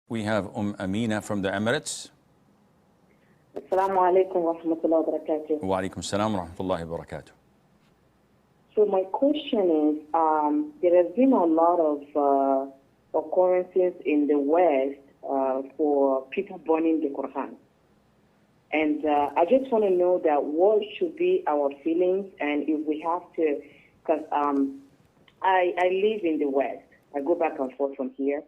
We have Amina from the Emirates. Assalamu alaikum wa rahmatullahi wa barakatuh. Wa alaikum salam wa rahmatullahi wa barakatuh. So my question is, there has been a lot of occurrences in the West for people burning the Quran. And I just want to know that what should be our feelings, and if we have to, because I live in the West. I go back and forth from here.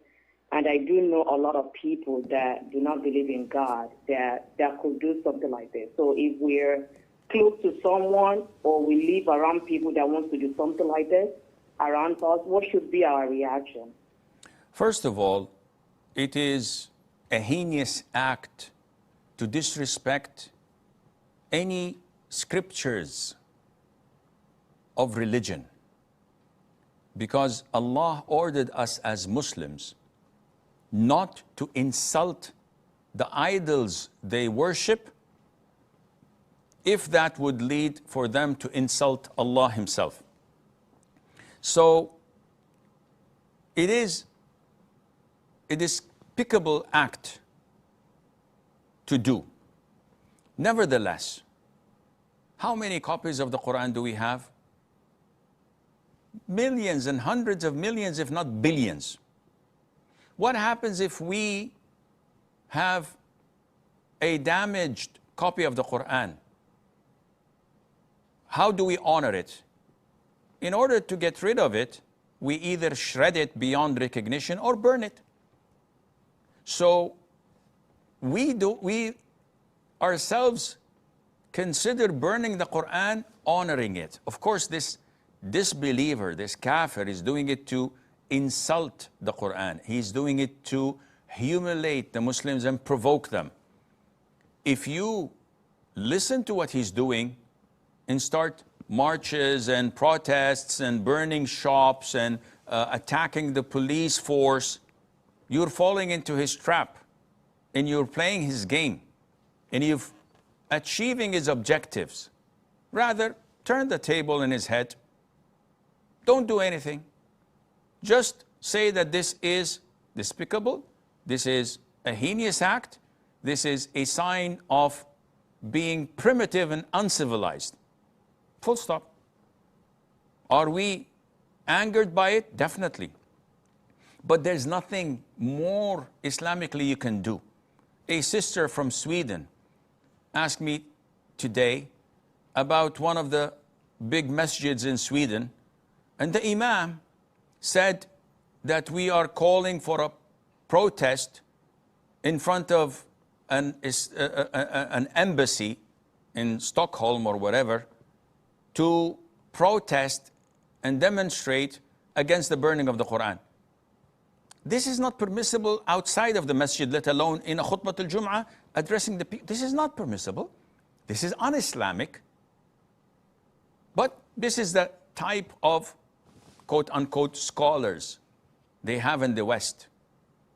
And I do know a lot of people that do not believe in God that could do something like this. So if we're close to someone or we live around people that want to do something like this around us, what should be our reaction? First of all, it is a heinous act to disrespect any scriptures of religion, because Allah ordered us as Muslims not to insult the idols they worship, if that would lead for them to insult Allah Himself. So it is a despicable act to do. Nevertheless, how many copies of the Quran do we have? Millions and hundreds of millions, if not billions. What happens if we have a damaged copy of the Quran? How do we honor it? In order to get rid of it, we either shred it beyond recognition or burn it. So we ourselves consider burning the Quran honoring it. Of course, this disbeliever, this kafir, is doing it to insult the Quran. He's doing it to humiliate the Muslims and provoke them. If you listen to what he's doing and start marches and protests and burning shops and attacking the police force, you're falling into his trap and you're playing his game and you're achieving his objectives. Rather, turn the table in his head. Don't do anything. Just say that this is despicable, this is a heinous act, this is a sign of being primitive and uncivilized. Full stop. Are we angered by it? Definitely. But there's nothing more Islamically you can do. A sister from Sweden asked me today about one of the big masjids in Sweden, and the imam said that we are calling for a protest in front of an embassy in Stockholm or wherever to protest and demonstrate against the burning of the Quran. This is not permissible outside of the masjid, let alone in a khutbah al-Jum'ah addressing the people. This is not permissible. This is un-Islamic. But this is the type of quote-unquote scholars they have in the West,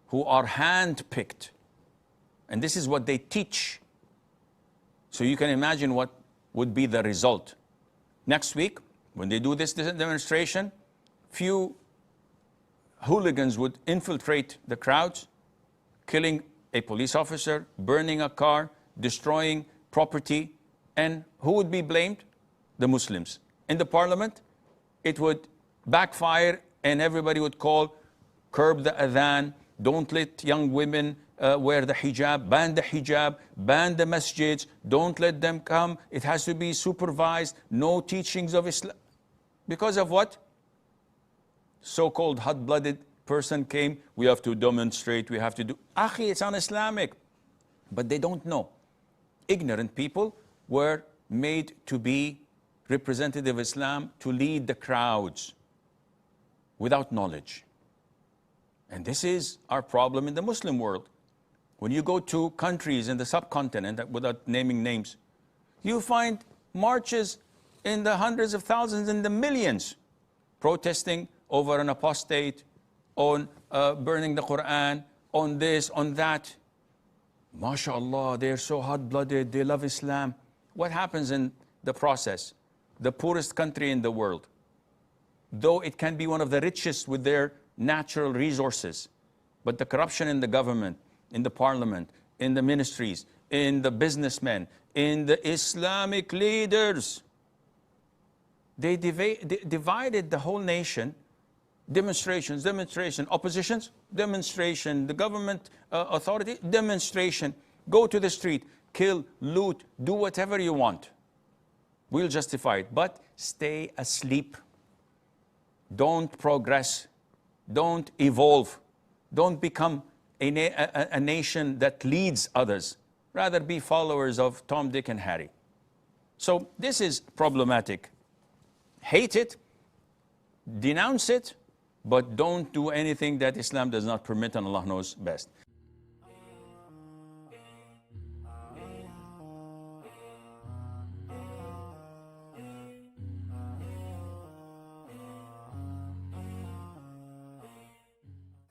who are hand-picked. And this is what they teach. So you can imagine what would be the result. Next week, when they do this demonstration, few hooligans would infiltrate the crowds, killing a police officer, burning a car, destroying property. And who would be blamed? The Muslims. In the parliament, it would backfire and everybody would call, curb the adhan, don't let young women wear the hijab, ban the masjids, don't let them come, it has to be supervised, no teachings of Islam. Because of what? So-called hot-blooded person came, we have to demonstrate, we have to do. Akhi, it's un-Islamic. But they don't know. Ignorant people were made to be representative of Islam, to lead the crowds without knowledge. And this is our problem in the Muslim world. When you go to countries in the subcontinent, without naming names, you find marches in the hundreds of thousands, in the millions, protesting over an apostate, on burning the Quran, on this, on that. MashaAllah, they're so hot-blooded, they love Islam. What happens in the process? The poorest country in the world, though it can be one of the richest with their natural resources, But the corruption in the government, in the parliament, in the ministries, in the businessmen, in the Islamic leaders, they divided the whole nation. Demonstrations, oppositions, demonstration, the government authority, demonstration. Go to the street, kill, loot, do whatever you want. We'll justify it, but stay asleep. Don't progress. Don't evolve. Don't become a nation that leads others. Rather be followers of Tom, Dick, and Harry. So this is problematic. Hate it, denounce it, but don't do anything that Islam does not permit, and Allah knows best.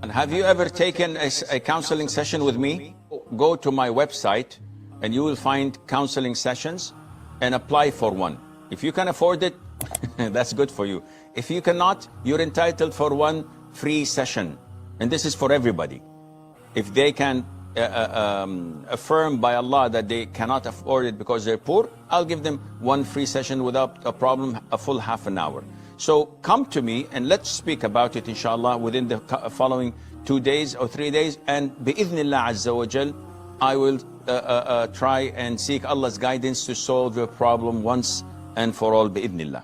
And have you ever taken a counseling session with me? Go to my website and you will find counseling sessions and apply for one. If you can afford it, that's good for you. If you cannot, you're entitled for one free session. And this is for everybody. If they can affirm by Allah that they cannot afford it because they're poor, I'll give them one free session without a problem, a full half an hour. So come to me and let's speak about it, inshallah, within the following 2 days or 3 days. And bi'idhnillah azza wa jal, I will try and seek Allah's guidance to solve your problem once and for all, bi'idhnillah.